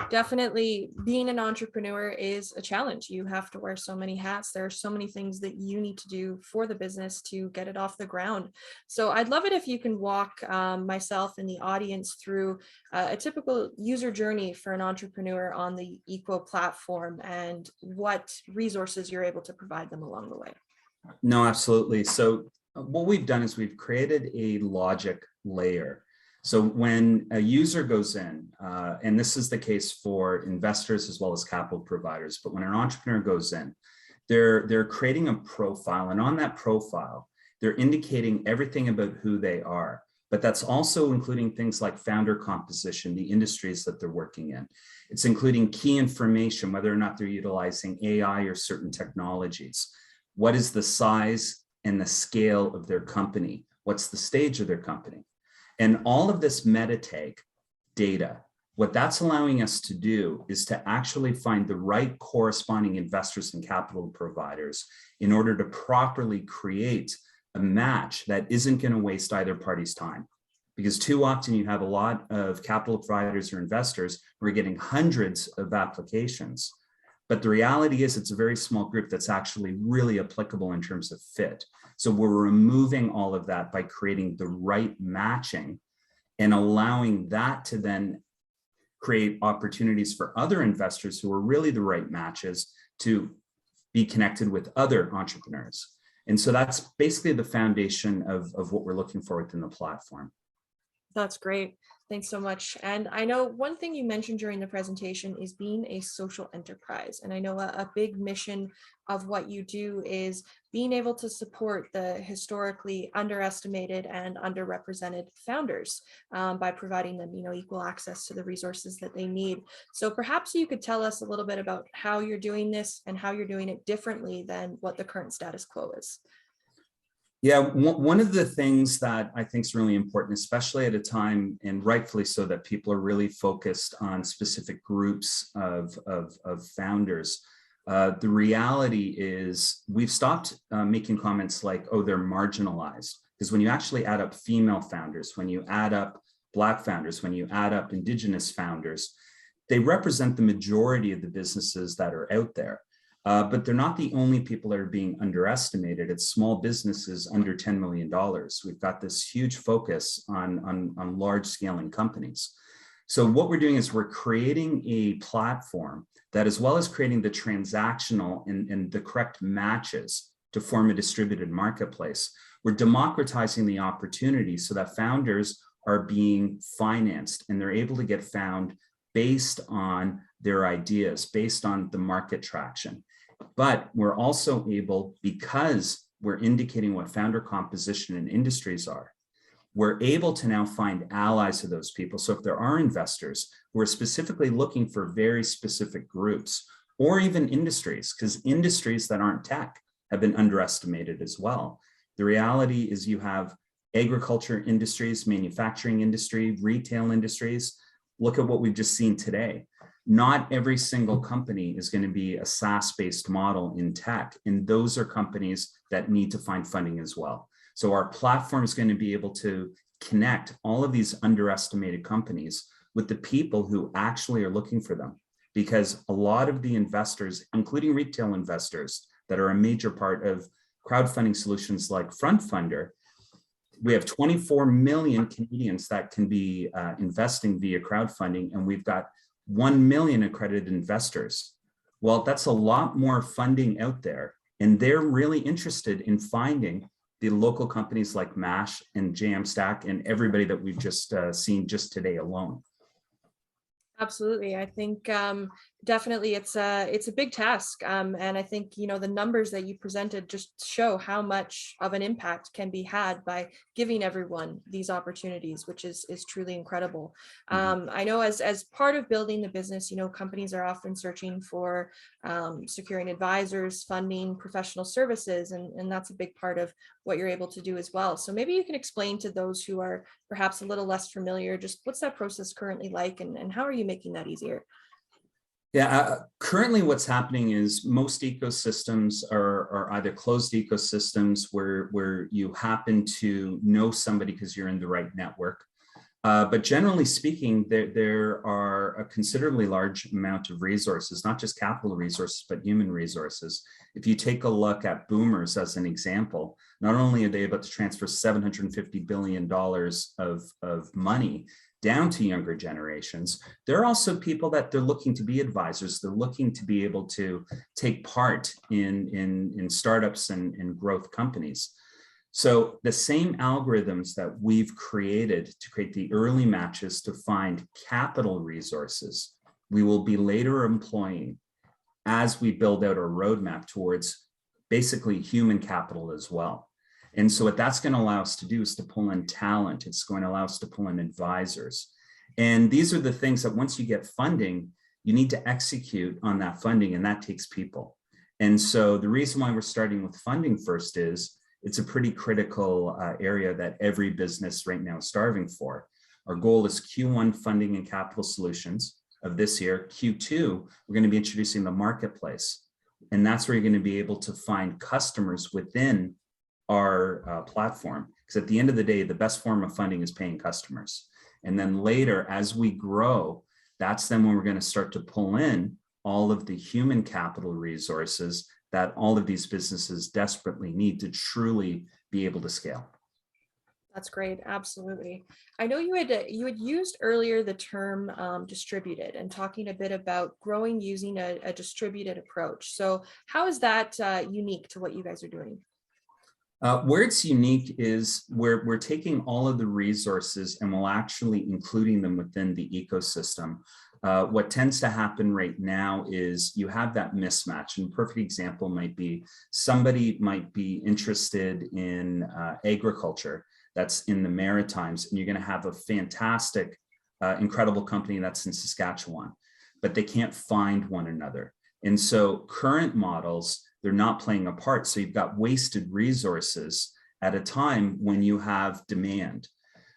Definitely, being an entrepreneur is a challenge. You have to wear so many hats. There are so many things that you need to do for the business to get it off the ground. So I'd love it if you can walk myself and the audience through a typical user journey for an entrepreneur on the eQuo platform and what resources you're able to provide them along the way. No, absolutely. So what we've done is we've created a logic layer. So when a user goes in, and this is the case for investors as well as capital providers, but when an entrepreneur goes in, they're creating a profile, and on that profile, they're indicating everything about who they are. But that's also including things like founder composition, the industries that they're working in. It's including key information, whether or not they're utilizing AI or certain technologies. What is the size and the scale of their company? What's the stage of their company? And all of this meta tag data, what that's allowing us to do is to actually find the right corresponding investors and capital providers in order to properly create a match that isn't going to waste either party's time. Because too often you have a lot of capital providers or investors who are getting hundreds of applications. But the reality is it's a very small group that's actually really applicable in terms of fit. So we're removing all of that by creating the right matching and allowing that to then create opportunities for other investors who are really the right matches to be connected with other entrepreneurs. And so that's basically the foundation of what we're looking for within the platform. That's great. Thanks so much. And I know one thing you mentioned during the presentation is being a social enterprise. And I know a big mission of what you do is being able to support the historically underestimated and underrepresented founders by providing them, equal access to the resources that they need. So perhaps you could tell us a little bit about how you're doing this and how you're doing it differently than what the current status quo is. Yeah, one of the things that I think is really important, especially at a time, and rightfully so, that people are really focused on specific groups of founders. The reality is we've stopped making comments like, oh, they're marginalized. Because when you actually add up female founders, when you add up Black founders, when you add up Indigenous founders, they represent the majority of the businesses that are out there. But they're not the only people that are being underestimated. It's small businesses under $10 million. We've got this huge focus on large scaling companies. So what we're doing is we're creating a platform that, as well as creating the transactional and the correct matches to form a distributed marketplace, we're democratizing the opportunity so that founders are being financed and they're able to get found based on their ideas, based on the market traction. But we're also able, because we're indicating what founder composition and industries are, we're able to now find allies of those people. So if there are investors who are specifically looking for very specific groups, or even industries, because industries that aren't tech have been underestimated as well. The reality is you have agriculture industries, manufacturing industry, retail industries. Look at what we've just seen today. Not every single company is going to be a SaaS-based model in tech, and those are companies that need to find funding as well. So our platform is going to be able to connect all of these underestimated companies with the people who actually are looking for them, because a lot of the investors, including retail investors that are a major part of crowdfunding solutions like FrontFundr, we have 24 million Canadians that can be investing via crowdfunding, and we've got 1 million accredited investors. Well, that's a lot more funding out there, and they're really interested in finding the local companies like MASH and Jamstack and everybody that we've just seen just today alone. Absolutely. I think definitely it's a big task. And I think, the numbers that you presented just show how much of an impact can be had by giving everyone these opportunities, which is truly incredible. I know as part of building the business, companies are often searching for securing advisors, funding, professional services, and that's a big part of what you're able to do as well. So maybe you can explain to those who are perhaps a little less familiar, just what's that process currently like, and how are you making that easier? Yeah, currently what's happening is most ecosystems are either closed ecosystems where you happen to know somebody because you're in the right network. But generally speaking, there are a considerably large amount of resources, not just capital resources, but human resources. If you take a look at boomers as an example, not only are they about to transfer $750 billion of money down to younger generations, there are also people that they're looking to be advisors. They're looking to be able to take part in startups and growth companies. So the same algorithms that we've created to create the early matches to find capital resources, we will be later employing as we build out our roadmap towards basically human capital as well. And so what that's going to allow us to do is to pull in talent. It's going to allow us to pull in advisors. And these are the things that once you get funding, you need to execute on that funding, and that takes people. And so the reason why we're starting with funding first is it's a pretty critical area that every business right now is starving for. Our goal is Q1 funding and capital solutions of this year. Q2, we're going to be introducing the marketplace. And that's where you're going to be able to find customers within our platform. Because at the end of the day, the best form of funding is paying customers. And then later, as we grow, that's then when we're going to start to pull in all of the human capital resources that all of these businesses desperately need to truly be able to scale. That's great. Absolutely. I know you had used earlier the term distributed and talking a bit about growing using a distributed approach. So how is that unique to what you guys are doing? Where it's unique is we're taking all of the resources and we're actually including them within the ecosystem. What tends to happen right now is you have that mismatch. And a perfect example might be somebody might be interested in agriculture that's in the Maritimes, and you're going to have a fantastic, incredible company that's in Saskatchewan, but they can't find one another. And so current models, they're not playing a part. So you've got wasted resources at a time when you have demand.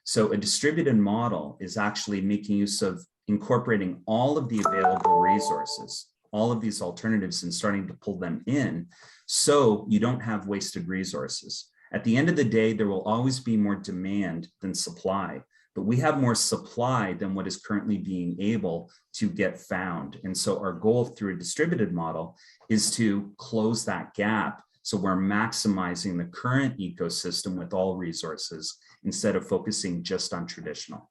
So a distributed model is actually making use of incorporating all of the available resources, all of these alternatives, and starting to pull them in so you don't have wasted resources. At the end of the day, there will always be more demand than supply, but we have more supply than what is currently being able to get found. And so our goal through a distributed model is to close that gap. So we're maximizing the current ecosystem with all resources instead of focusing just on traditional.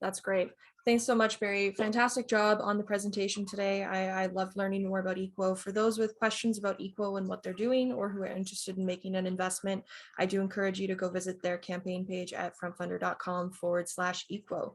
That's great. Thanks so much, Barry. Fantastic job on the presentation today. I loved learning more about eQuo. For those with questions about eQuo and what they're doing or who are interested in making an investment, I do encourage you to go visit their campaign page at frontfundr.com/eQuo.